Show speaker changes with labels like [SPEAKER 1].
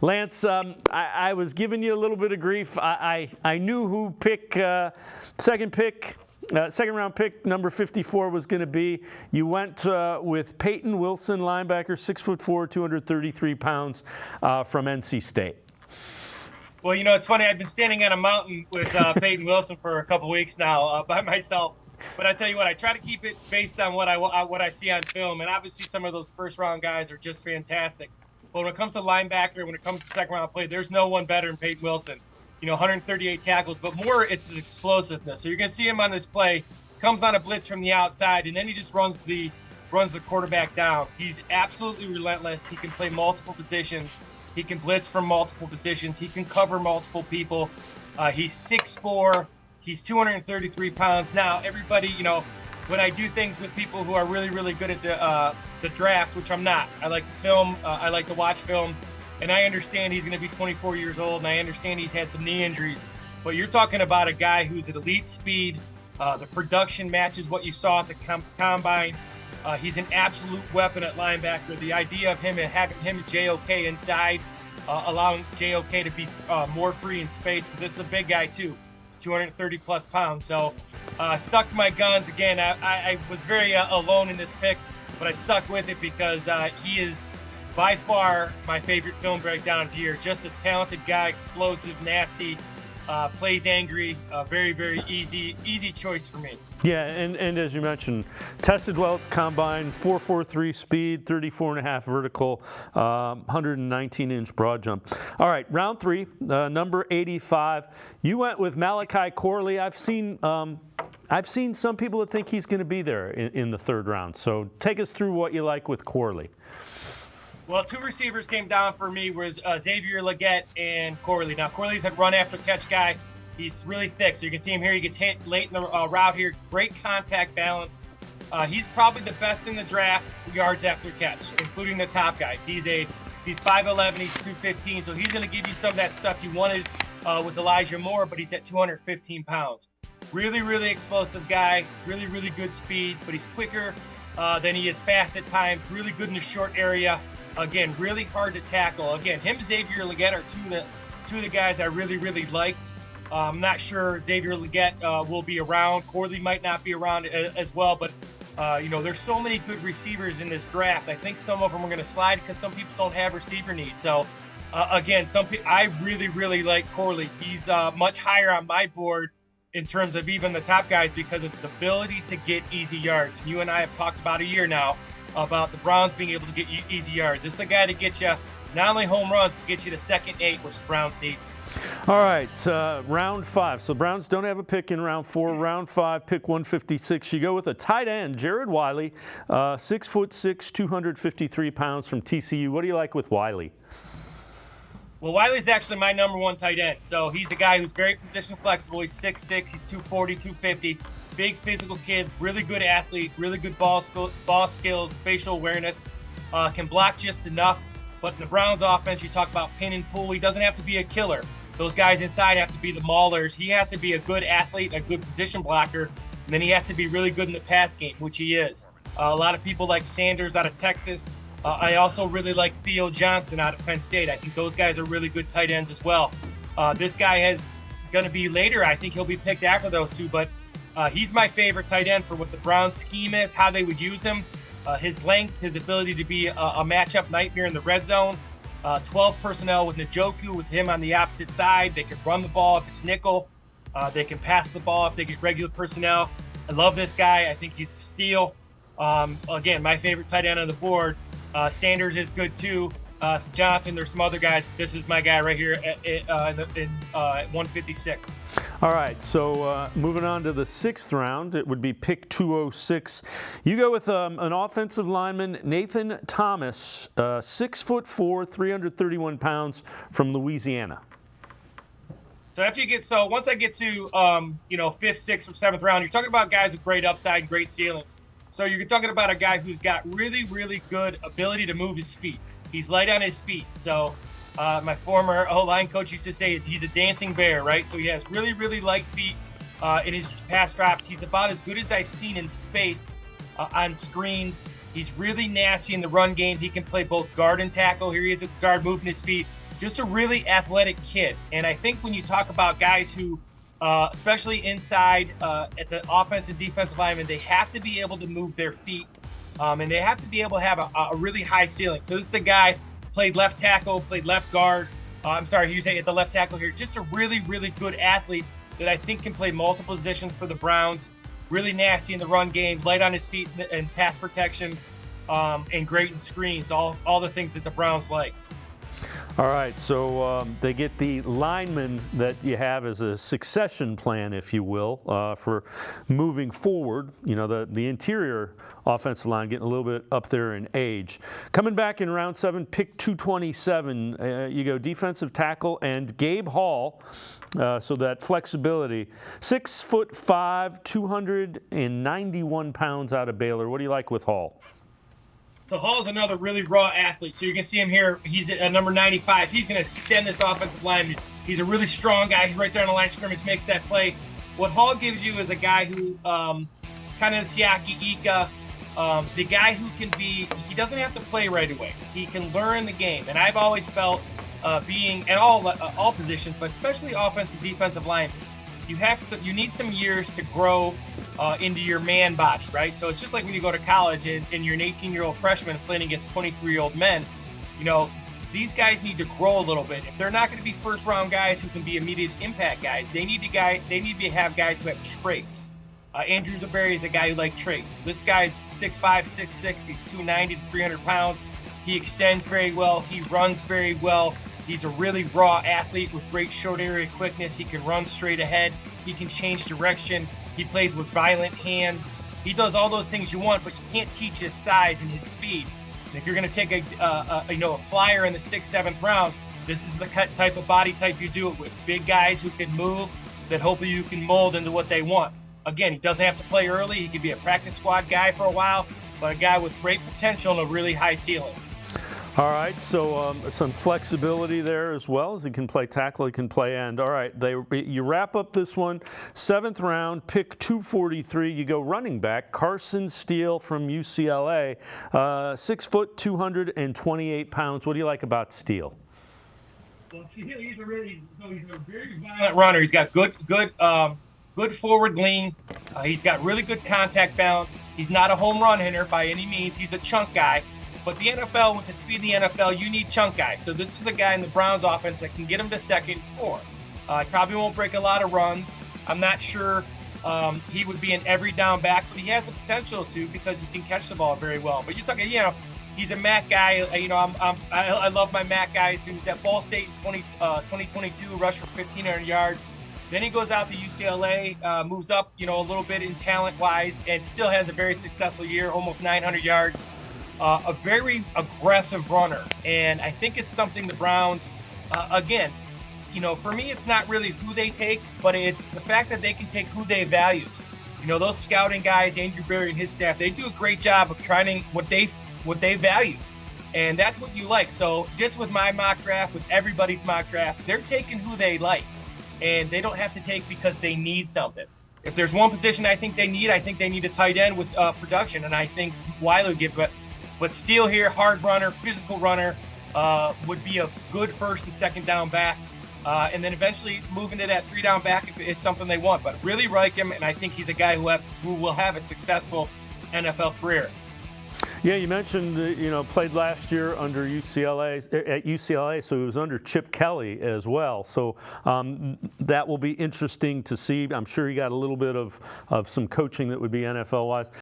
[SPEAKER 1] Lance, I was giving you a little bit of grief. I knew who second round pick number 54 was going to be. You went with Peyton Wilson, linebacker, 6'4", 233 pounds from NC State.
[SPEAKER 2] Well, it's funny. I've been standing on a mountain with Peyton Wilson for a couple weeks now by myself. But I tell you what, I try to keep it based on what I see on film. And obviously some of those first-round guys are just fantastic. But when it comes to linebacker, when it comes to second-round play, there's no one better than Peyton Wilson. 138 tackles, but more it's his explosiveness. So you're going to see him on this play, comes on a blitz from the outside, and then he just runs the quarterback down. He's absolutely relentless. He can play multiple positions. He can blitz from multiple positions. He can cover multiple people. He's 6'4". He's 233 pounds. Now, everybody, when I do things with people who are really, really good at the draft, which I'm not. I like to film. I like to watch film. And I understand he's going to be 24 years old, and I understand he's had some knee injuries. But you're talking about a guy who's at elite speed. The production matches what you saw at the combine. He's an absolute weapon at linebacker. The idea of having him and JOK inside, allowing JOK to be more free in space, because this is a big guy too. He's 230-plus pounds. So stuck to my guns. Again, I was very alone in this pick, but I stuck with it because he is by far my favorite film breakdown of the year. Just a talented guy, explosive, nasty, plays angry, very, very easy choice for me.
[SPEAKER 1] Yeah, and as you mentioned, tested well at the combine, 4.43 speed, 34.5 vertical, 119-inch broad jump. All right, round 3, number 85. You went with Malachi Corley. I've seen some people that think he's going to be there in the third round. So take us through what you like with Corley.
[SPEAKER 2] Well, 2 receivers came down for me was Xavier Legette and Corley. Now, Corley's a run after catch guy. He's really thick, so you can see him here. He gets hit late in the route here. Great contact balance. He's probably the best in the draft yards after catch, including the top guys. He's 5'11", he's 215, so he's going to give you some of that stuff you wanted with Elijah Moore, but he's at 215 pounds. Really, really explosive guy. Really, really good speed, but he's quicker than he is fast at times. Really good in the short area. Again, really hard to tackle. Again, him and Xavier Legette are two of the guys I really, really liked. I'm not sure Xavier Legette will be around. Corley might not be around as well, but there's so many good receivers in this draft. I think some of them are going to slide because some people don't have receiver needs. So again, I really, really like Corley. He's much higher on my board in terms of even the top guys because of the ability to get easy yards. And you and I have talked about a year now about the Browns being able to get you easy yards. This is a guy to get you not only home runs, but get you to second 8, which the Browns need.
[SPEAKER 1] All right, round 5. So Browns don't have a pick in round 4. Round 5, pick 156. You go with a tight end, Jared Wiley, 6'6", 253 pounds from TCU. What do you like with Wiley?
[SPEAKER 2] Well, Wiley's actually my number 1 tight end. So he's a guy who's very position flexible. He's 6'6", he's 240, 250. Big physical kid, really good athlete, really good ball skills, spatial awareness, can block just enough. But in the Browns offense, you talk about pin and pull. He doesn't have to be a killer. Those guys inside have to be the maulers. He has to be a good athlete, a good position blocker, and then he has to be really good in the pass game, which he is. A lot of people like Sanders out of Texas. I also really like Theo Johnson out of Penn State. I think those guys are really good tight ends as well. This guy is going to be later. I think he'll be picked after those two, but he's my favorite tight end for what the Browns scheme is, how they would use him. His length, his ability to be a matchup nightmare in the red zone. 12 personnel with Njoku, with him on the opposite side. They can run the ball if it's nickel. They can pass the ball if they get regular personnel. I love this guy. I think he's a steal. Again, my favorite tight end on the board. Sanders is good too. Johnson, there's some other guys. This is my guy right here at 156.
[SPEAKER 1] All right, so moving on to the 6th round, it would be pick 206. You go with an offensive lineman, Nathan Thomas, 6'4", 331 pounds from Louisiana.
[SPEAKER 2] So once I get to 5th, 6th, or 7th round, you're talking about guys with great upside and great ceilings. So you're talking about a guy who's got really, really good ability to move his feet. He's light on his feet. So my former O-line coach used to say he's a dancing bear, right? So he has really, really light feet in his pass drops. He's about as good as I've seen in space on screens. He's really nasty in the run game. He can play both guard and tackle. Here he is at guard moving his feet. just a really athletic kid. And I think when you talk about guys who, especially inside at the offensive defensive lineman, they have to be able to move their feet, and they have to be able to have a really high ceiling. So this is a guy played left tackle, played left guard. I'm sorry, you say at the left tackle here. Just a really, really good athlete that I think can play multiple positions for the Browns. Really nasty in the run game, light on his feet and pass protection, and great in screens. All the things that the Browns like.
[SPEAKER 1] All right, so they get the lineman that you have as a succession plan, if you will, for moving forward. You know, the interior offensive line getting a little bit up there in age. Coming back in round 7, pick 227, you go defensive tackle and Gabe Hall. So that flexibility, 6'5", 291 pounds out of Baylor. What do you like with Hall?
[SPEAKER 2] So Hall's another really raw athlete. So you can see him here. He's at number 95. He's going to extend this offensive line. He's a really strong guy. He's right there on the line of scrimmage, makes that play. What Hall gives you is a guy who, kind of Siaki Ika, the guy who can be, he doesn't have to play right away. He can learn the game. And I've always felt being at all positions, but especially offensive, defensive line, you need some years to grow into your man body, right? So it's just like when you go to college and you're an 18-year-old freshman playing against 23-year-old men. You know, these guys need to grow a little bit. If they're not going to be first-round guys who can be immediate impact guys, they need to have guys who have traits. Andrew Zaberry is a guy who likes traits. This guy's 6'5", 6'6", he's 290 to 300 pounds. He extends very well. He runs very well. He's a really raw athlete with great short area quickness. He can run straight ahead. He can change direction. He plays with violent hands. He does all those things you want, but you can't teach his size and his speed. And if you're going to take a flyer in the 6th, 7th round, this is the type of body type you do it with. Big guys who can move, that hopefully you can mold into what they want. Again, he doesn't have to play early. He could be a practice squad guy for a while, but a guy with great potential and a really high ceiling.
[SPEAKER 1] All right, so some flexibility there as well, as he can play tackle, he can play end. All right, you wrap up this one, 7th round, pick 243. You go running back, Carson Steele from UCLA, 6 foot, 228 pounds. What do you like about Steele?
[SPEAKER 2] Well, he's a very violent runner. He's got good forward lean. He's got really good contact balance. He's not a home run hitter by any means. He's a chunk guy. But the NFL, with the speed of the NFL, you need chunk guys. So this is a guy in the Browns offense that can get him to second four. Probably won't break a lot of runs. I'm not sure he would be an every down back, but he has the potential to, because he can catch the ball very well. But you're talking, he's a MAC guy. I love my MAC guys. He was at Ball State in 2022, rushed for 1,500 yards. Then he goes out to UCLA, moves up, a little bit in talent-wise, and still has a very successful year, almost 900 yards. A very aggressive runner, and I think it's something the Browns, again, for me, it's not really who they take, but it's the fact that they can take who they value. Those scouting guys, Andrew Berry and his staff, they do a great job of trying what they value, and that's what you like. So just with my mock draft, with everybody's mock draft, they're taking who they like, and they don't have to take because they need something. If there's one position I think they need a tight end with production, and I think Weiler give it. But Steele here, hard runner, physical runner, would be a good 1st and 2nd down back. And then eventually moving to that 3 down back if it's something they want. But really like him, and I think he's a guy who will have a successful NFL career.
[SPEAKER 1] Yeah, you mentioned, played last year under at UCLA, so he was under Chip Kelly as well. So that will be interesting to see. I'm sure he got a little bit of some coaching that would be NFL-wise.